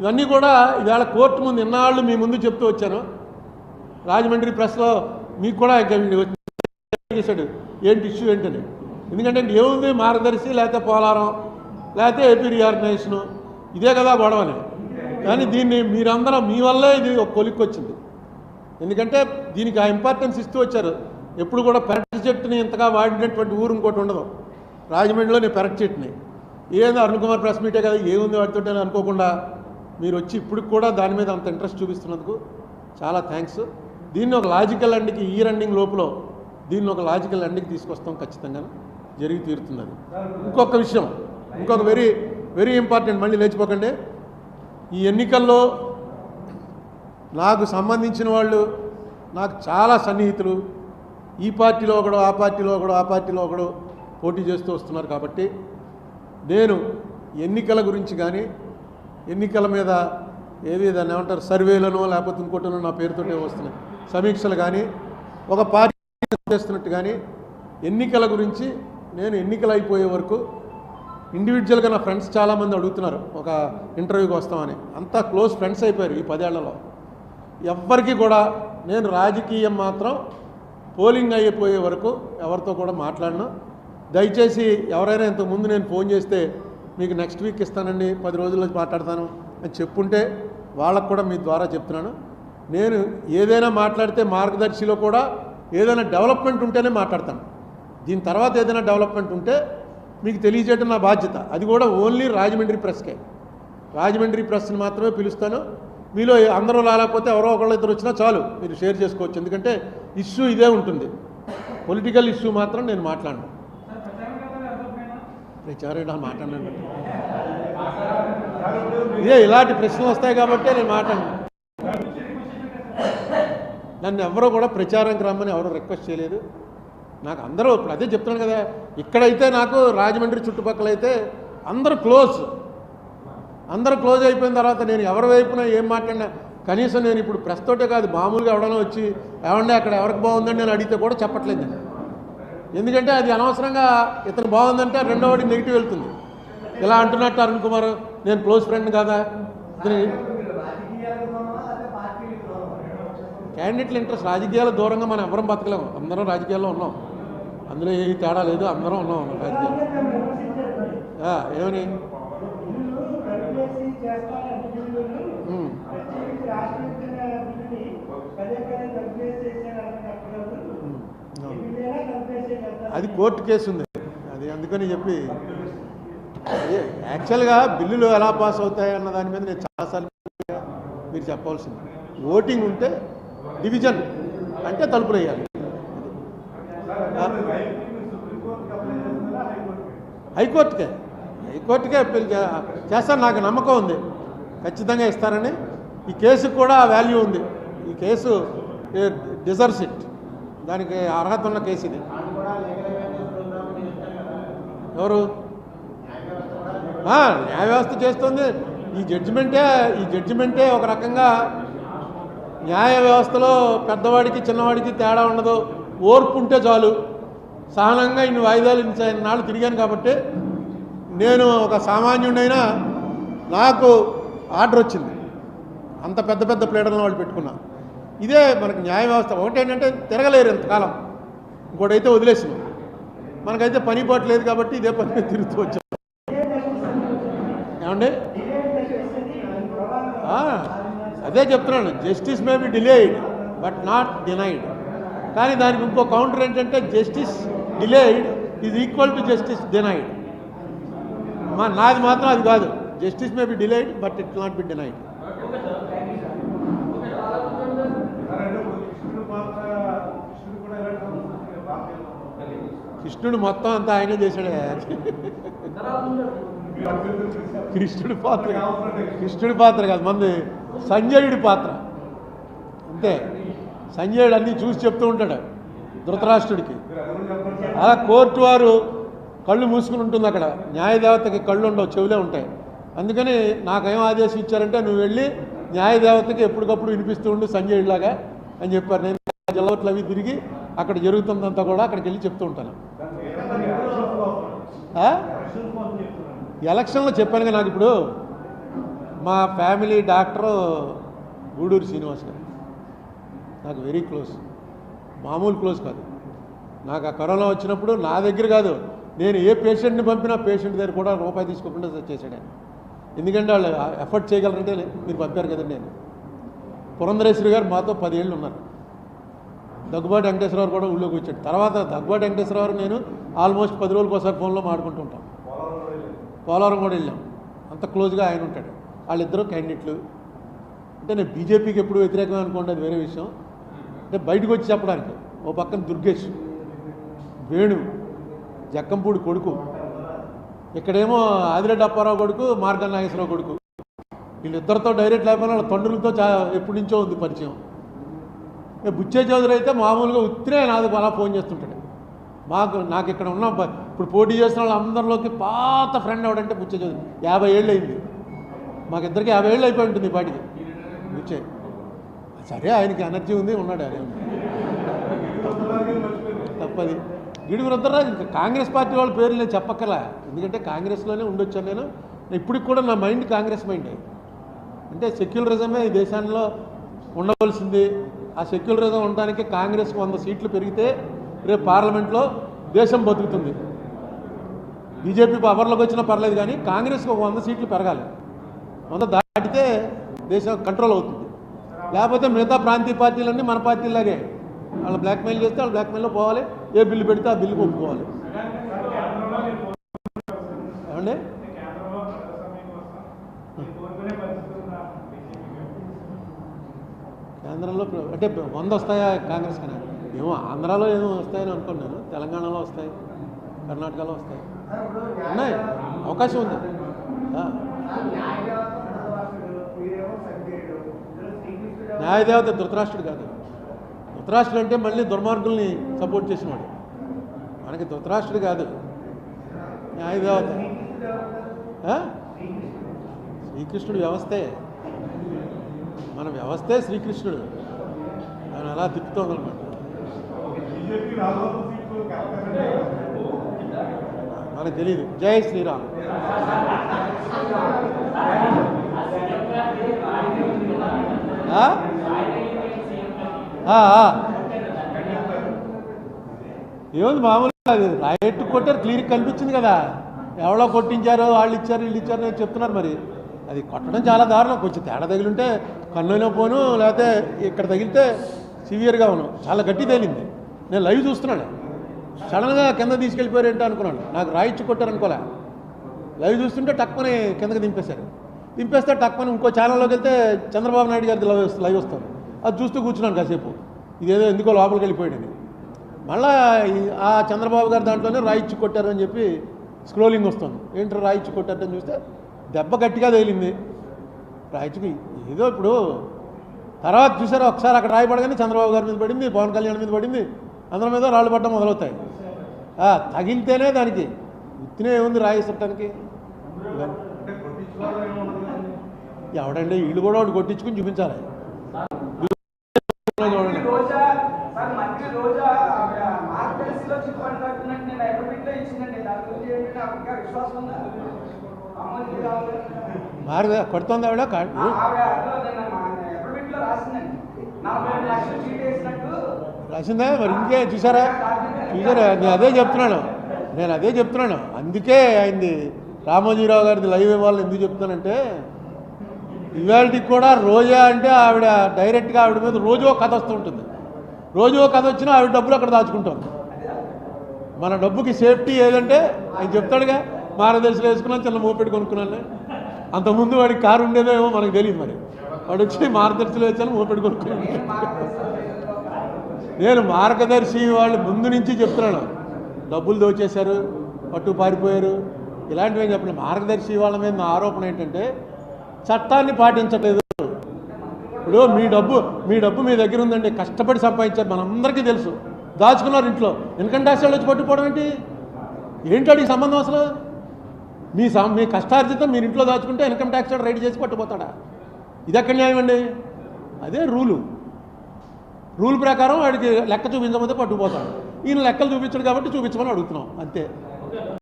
ఇవన్నీ కూడా ఇవాళ కోర్టు ముందు ఇన్నాళ్ళు మీ ముందు చెప్తూ వచ్చాను. రాజమండ్రి ప్రెస్లో మీకు కూడా చేశాడు ఏంటి ఇష్యూ ఏంటని. ఎందుకంటే ఏముంది, మార్గదర్శి లేకపోతే పోలారం లేకపోతే ఏపీ రీఆర్గనైజేషను, ఇదే కదా గొడవని. కానీ దీన్ని మీరందరూ మీ వల్లే ఇది ఒక కొలిక్కి వచ్చింది. ఎందుకంటే దీనికి ఆ ఇంపార్టెన్స్ ఇస్తూ వచ్చారు. ఎప్పుడు కూడా పెరటి చెట్టుని ఇంతగా వాడినటువంటి ఊరు ఇంకోటి ఉండదు. రాజమండ్రిలో నేను పెరటి చెట్టుని ఏందో అరుణ్ కుమార్ ప్రెస్ మీటే కదా ఏముంది వాటితో అనుకోకుండా మీరు వచ్చి ఇప్పుడు కూడా దాని మీద అంత ఇంట్రెస్ట్ చూపిస్తున్నందుకు చాలా థ్యాంక్స్. దీన్ని ఒక లాజికల్ ఎండ్కి ఈ రన్నింగ్ లోపల దీన్ని ఒక లాజికల్ ఎండ్కి తీసుకొస్తాం, ఖచ్చితంగా జరిగి తీరుతున్నది. ఇంకొక విషయం, ఇంకొక వెరీ వెరీ ఇంపార్టెంట్, మళ్ళీ లేచిపోకండి. ఈ ఎన్నికల్లో నాకు సంబంధించిన వాళ్ళు నాకు చాలా సన్నిహితులు, ఈ పార్టీలో ఒకడు ఆ పార్టీలో ఒకడు ఆ పార్టీలో ఒకడు పోటీ చేస్తూ వస్తున్నారు. కాబట్టి నేను ఎన్నికల గురించి కానీ ఎన్నికల మీద ఏవి దాన్ని ఏమంటారు సర్వేలను లేకపోతే ఇంకోటనో నా పేరుతోనే వస్తున్నాయి సమీక్షలు కానీ ఒక పార్టీ చేస్తున్నట్టు కానీ ఎన్నికల గురించి నేను ఎన్నికలు అయిపోయే వరకు ఇండివిజువల్గా నా ఫ్రెండ్స్ చాలామంది అడుగుతున్నారు ఒక ఇంటర్వ్యూకి వస్తామని. అంతా క్లోజ్ ఫ్రెండ్స్ అయిపోయారు ఈ 10 ఏళ్లలో. ఎవ్వరికి కూడా నేను రాజకీయం మాత్రం పోలింగ్ అయిపోయే వరకు ఎవరితో కూడా మాట్లాడను. దయచేసి ఎవరైనా ఇంతకుముందు నేను ఫోన్ చేస్తే మీకు నెక్స్ట్ వీక్ ఇస్తానండి 10 రోజుల్లో మాట్లాడతాను అని చెప్పుంటే వాళ్ళకు కూడా మీ ద్వారా చెప్తున్నాను. నేను ఏదైనా మాట్లాడితే మార్గదర్శిలో కూడా ఏదైనా డెవలప్మెంట్ ఉంటేనే మాట్లాడతాను. దీని తర్వాత ఏదైనా డెవలప్మెంట్ ఉంటే మీకు తెలియజేయడం నా బాధ్యత. అది కూడా ఓన్లీ రాజమండ్రి ప్రెస్కే, రాజమండ్రి ప్రెస్ని మాత్రమే పిలుస్తాను. మీలో అందరూ రాలేకపోతే ఎవరో ఒకళ్ళు ఇద్దరు వచ్చినా చాలు, మీరు షేర్ చేసుకోవచ్చు. ఎందుకంటే ఇష్యూ ఇదే ఉంటుంది, పొలిటికల్ ఇష్యూ మాత్రం నేను మాట్లాడను. ప్రచారం మాట్లాడినండి ఇదే ఇలాంటి ప్రశ్నలు వస్తాయి కాబట్టి నేను మాట్లాడను. నన్ను ఎవరో కూడా ప్రచారంకి రమ్మని ఎవరో రిక్వెస్ట్ చేయలేదు. నాకు అందరూ ఇప్పుడు అదే చెప్తున్నాను కదా, ఇక్కడైతే నాకు రాజమండ్రి చుట్టుపక్కల అయితే అందరూ క్లోజ్ అయిపోయిన తర్వాత నేను ఎవరి వైపున ఏం మాట్లాడినా కనీసం నేను ఇప్పుడు ప్రెస్ తోటే కాదు మామూలుగా ఎవడైనా వచ్చి ఏమంటే అక్కడ ఎవరికి బాగుందని నేను అడిగితే కూడా చెప్పట్లేదు నేను. ఎందుకంటే అది అనవసరంగా ఇతను బాగుందంటే రెండో వాడికి నెగిటివ్ వెళ్తుంది. ఇలా అంటున్నట్టు అరుణ్ కుమార్ నేను క్లోజ్ ఫ్రెండ్ కదా, ఇతని క్యాండిడేట్ల ఇంట్రెస్ట్ రాజకీయాల దూరంగా మనం ఎవరం బతకలేము. అందరం రాజకీయాల్లో ఉన్నాం, అందులో ఏ తేడా లేదు, అందరం ఉన్నాం రాజకీయాలు. ఏమని అది కోర్టు కేసు ఉంది, అది అందుకని చెప్పి యాక్చువల్గా బిల్లులు ఎలా పాస్ అవుతాయి అన్న దాని మీద నేను చాలాసార్లు మీరు చెప్పవలసింది. ఓటింగ్ ఉంటే డివిజన్ అంటే తలుపులు వేయాలి. హైకోర్టుకే చేస్తాను, నాకు నమ్మకం ఉంది ఖచ్చితంగా ఇస్తారని. ఈ కేసుకు కూడా వాల్యూ ఉంది, ఈ కేసు డిజర్వ్స్ ఇట్, దానికి అర్హత ఉన్న కేసు ఇది. ఎవరు న్యాయ వ్యవస్థ చేస్తుంది. ఈ జడ్జిమెంటే ఒక రకంగా న్యాయ వ్యవస్థలో పెద్దవాడికి చిన్నవాడికి తేడా ఉండదు. ఓర్పు ఉంటే చాలు. సహనంగా ఇన్ని వాయిదాలు నాళ్ళు తిరిగాను కాబట్టి నేను ఒక సామాన్యుడైనా నాకు ఆర్డర్ వచ్చింది. అంత పెద్ద పెద్ద ప్లేడర్లను వాళ్ళు పెట్టుకున్నా. ఇదే మనకు న్యాయ వ్యవస్థ. ఒకటేంటంటే తిరగలేరు ఎంతకాలం, ఇంకోటైతే వదిలేసినాం. మనకైతే పని పాటు లేదు కాబట్టి ఇదే పని మీద తిరుగుతూ వచ్చాం. ఏమండి అదే చెప్తున్నాను, justice may be delayed but not denied. కానీ దానికి ఇంకో కౌంటర్ ఏంటంటే justice delayed is equal to justice denied. నాది మాత్రం అది కాదు, justice may be delayed but it not be denied. కృష్ణుడు మొత్తం అంతా ఆయనే చేశాడే. కృష్ణుడి పాత్ర కాదు, మంది సంజయుడి పాత్ర అంతే. సంజయుడు అన్నీ చూసి చెప్తూ ఉంటాడు ధృతరాష్ట్రుడికి. అలా కోర్టు వారు కళ్ళు మూసుకుని ఉంటుంది, అక్కడ న్యాయదేవతకి కళ్ళు ఉండవు, చెవులే ఉంటాయి. అందుకని నాకేం ఆదేశం ఇచ్చారంటే నువ్వు వెళ్ళి న్యాయదేవతకి ఎప్పటికప్పుడు వినిపిస్తూ ఉండు సంజయుడిలాగా అని చెప్పారు. నేను జిల్లాట్లు అవి తిరిగి అక్కడ జరుగుతుందంతా కూడా అక్కడికి వెళ్ళి చెప్తూ ఉంటాను. ఎలక్షన్లో చెప్పానుగా, నాకు ఇప్పుడు మా ఫ్యామిలీ డాక్టరు గూడూరు శ్రీనివాస్ గారు నాకు వెరీ క్లోజ్, మామూలు క్లోజ్ కాదు. నాకు ఆ కరోనా వచ్చినప్పుడు నా దగ్గర కాదు, నేను ఏ పేషెంట్ని పంపినా పేషెంట్ దగ్గర కూడా రూపాయి తీసుకోకుండా చేశాడు ఆయన. ఎందుకంటే వాళ్ళు ఎఫర్ట్ చేయగలరంటే మీరు పంపారు కదండి. నేను పురంధరేశ్వరి గారు మాతో 10 ఏళ్ళు ఉన్నారు. దగ్గుబాటి వెంకటేశ్వరరావు కూడా ఊళ్ళోకి వచ్చాడు. తర్వాత దగ్గుబాటి వెంకటేశ్వరరావు నేను ఆల్మోస్ట్ 10 రోజులకు ఒకసారి ఫోన్లో మాట్లాడుకుంటూ ఉంటాం. పోలవరం కూడా వెళ్ళాం, అంత క్లోజ్గా ఆయన ఉంటాడు. వాళ్ళిద్దరూ క్యాండిడేట్లు. అంటే నేను బీజేపీకి ఎప్పుడు వ్యతిరేకం అనుకోండి, అది వేరే విషయం. అంటే బయటకు వచ్చి చెప్పడానికి ఓ పక్కన దుర్గేష్, వేణు జక్కంపూడి కొడుకు, ఇక్కడేమో ఆదిరెడ్డి అప్పారావు కొడుకు, మార్గన్ నాగేశ్వరరావు కొడుకు. వీళ్ళిద్దరితో డైరెక్ట్ లేకపోయినా వాళ్ళ తండ్రులతో ఎప్పటి నుంచో ఉంది పరిచయం. బుచ్చే చౌదరి అయితే మామూలుగా ఉత్తిరే నాది అలా ఫోన్ చేస్తుంటాడు. నాకు ఇక్కడ ఉన్న ఇప్పుడు పోటీ చేసిన వాళ్ళందరిలోకి పాత ఫ్రెండ్ ఎవడంటే బుచ్చే చౌదరి. 50 ఏళ్ళు అయింది, మాకిద్దరికి 50 ఏళ్ళు అయిపోయి ఉంటుంది ఈ పాటికి. బుచ్చే సరే, ఆయనకి ఎనర్జీ ఉంది, ఉన్నాడు. అదే తప్పది. గిడుగు రుద్రరాజు ఇంకా కాంగ్రెస్ పార్టీ వాళ్ళ పేర్లు నేను చెప్పక్కలా, ఎందుకంటే కాంగ్రెస్లోనే ఉండొచ్చాను నేను. ఇప్పటికి కూడా నా మైండ్ కాంగ్రెస్ మైండ్. అంటే సెక్యులరిజమే ఈ దేశంలో ఉండవలసింది. ఆ సెక్యులరిజం ఉండడానికి కాంగ్రెస్కి 100 సీట్లు పెరిగితే రేపు పార్లమెంట్లో దేశం బతుకుతుంది. బీజేపీ పవర్లోకి వచ్చినా పర్లేదు, కానీ కాంగ్రెస్కి 100 సీట్లు పెరగాలి. 100 దాటితే దేశం కంట్రోల్ అవుతుంది. లేకపోతే మిగతా ప్రాంతీయ పార్టీలన్నీ మన పార్టీలాగే వాళ్ళు బ్లాక్మెయిల్ చేస్తే వాళ్ళు బ్లాక్మెయిల్లో పోవాలి. ఏ బిల్లు పెడితే ఆ బిల్లుకి ఒప్పుకోవాలి. ఏమండి కేంద్రంలో అంటే 100 వస్తాయా కాంగ్రెస్ కన్నా? ఏమో ఆంధ్రాలో ఏమో వస్తాయని అనుకున్నాను, తెలంగాణలో వస్తాయి, కర్ణాటకలో వస్తాయి, ఉన్నాయి, అవకాశం ఉంది. న్యాయదేవత ధృతరాష్ట్రుడు కాదు. ధృతరాష్ట్రుడు అంటే మళ్ళీ దుర్మార్గుల్ని సపోర్ట్ చేసినవాడు. మనకి ధృతరాష్ట్రుడు కాదు, న్యాయదేవత. శ్రీకృష్ణుడు వ్యవస్థే, మన వ్యవస్థే శ్రీకృష్ణుడు. ఆయన అలా తిప్పుతోందనమాట. మనకు తెలియదు. జై శ్రీరామ్. ఏముంది మామూలుగా అది రైట్ కొట్టారు, క్లియర్ కనిపించింది కదా. ఎవరో కొట్టించారో, వాళ్ళు ఇచ్చారు, వీళ్ళు ఇచ్చారు అని చెప్తున్నారు. మరి అది కొట్టడం చాలా దారుణం. కొంచెం తేడా తగిలింటే కన్నులో పోను, లేకపోతే ఇక్కడ తగిలితే సివియర్గా ఉన్నాను. చాలా గట్టి తేలింది. నేను లైవ్ చూస్తున్నాను, సడన్గా కింద తీసుకెళ్ళిపోయారు ఏంటో అనుకున్నాను. నాకు రాయిచ్చి కొట్టారు అనుకోలే. లైవ్ చూస్తుంటే టక్కుని కిందకి దింపేశారు. దింపేస్తే టక్కుని ఇంకో ఛానల్లోకి వెళ్తే చంద్రబాబు నాయుడు గారి లైవ్ వస్తారు. అది చూస్తూ కూర్చున్నాను కాసేపు. ఇదేదో ఎందుకో లోపలికి వెళ్ళిపోయాడు. మళ్ళీ ఆ చంద్రబాబు గారు దాంట్లోనే రాయిచ్చి కొట్టారు అని చెప్పి స్క్రోలింగ్ వస్తుంది. ఏంటో రాయిచ్చి కొట్టారని చూస్తే దెబ్బ గట్టిగా తేలింది రాయిచ్చుకి. ఏదో ఇప్పుడు తర్వాత చూసారా, ఒకసారి అక్కడ రాయి పడగానే చంద్రబాబు గారి మీద పడింది, పవన్ కళ్యాణ్ మీద పడింది, అందరి మీద రాళ్ళు పడడం మొదలవుతాయి. తగిలితేనే దానికి ఉత్తినే ఏముంది రాయి ఇసడానికి. ఎవడండి వీళ్ళు కూడా ఒకటి కొట్టించుకుని చూపించాలి. చూడండి కొడుతుంది ఆవిడ. రాసిందా? మరి ఇంకే చూసారా నేను అదే చెప్తున్నాను. అందుకే అయింది రామోజీరావు గారిది లైవ్ ఇవ్వాలని ఎందుకు చెప్తానంటే, ఇవాళకి కూడా రోజా అంటే ఆవిడ డైరెక్ట్గా ఆవిడ మీద రోజు ఒక కథ వస్తూ ఉంటుంది. రోజు ఒక కథ వచ్చినా ఆవిడ డబ్బులు అక్కడ దాచుకుంటాం. మన డబ్బుకి సేఫ్టీ ఏదంటే ఆయన చెప్తాడుగా, మార్గదర్శిలో వేసుకున్నాను, చిన్న మోపెట్టి కొనుక్కున్నాను. అంతకుముందు వాడికి కారు ఉండేదేమో మనకు తెలియదు. మరి వాడు వచ్చి మార్గదర్శిలో వచ్చాను, మోపెట్టి కొనుక్కున్నాను. నేను మార్గదర్శి వాళ్ళు ముందు నుంచి చెప్తున్నాను, డబ్బులు దోచేశారు, పట్టు పారిపోయారు, ఇలాంటివి ఏం చెప్పలేదు. మార్గదర్శి వాళ్ళ మీద నా ఆరోపణ ఏంటంటే చట్టాన్ని పాటించట్లేదు. ఇప్పుడు మీ డబ్బు మీ దగ్గర ఉందండి, కష్టపడి సంపాదించారు, మనందరికీ తెలుసు. దాచుకున్నారు ఇంట్లో, ఇన్కమ్ ట్యాక్స్ వాళ్ళు వచ్చి పట్టుకోవడం ఏంటో ఈ సంబంధం అసలు? మీ కష్టార్జితం మీరు ఇంట్లో దాచుకుంటే ఇన్కమ్ ట్యాక్స్ వాడు రైడ్ చేసి పట్టుకుపోతాడా? ఇది ఎక్కడ న్యాయం అండి? అదే రూల్ ప్రకారం వాడికి లెక్క చూపించకపోతే పట్టుకుపోతాడు. ఈయన లెక్కలు చూపించడు కాబట్టి చూపించమని అడుగుతున్నాం, అంతే.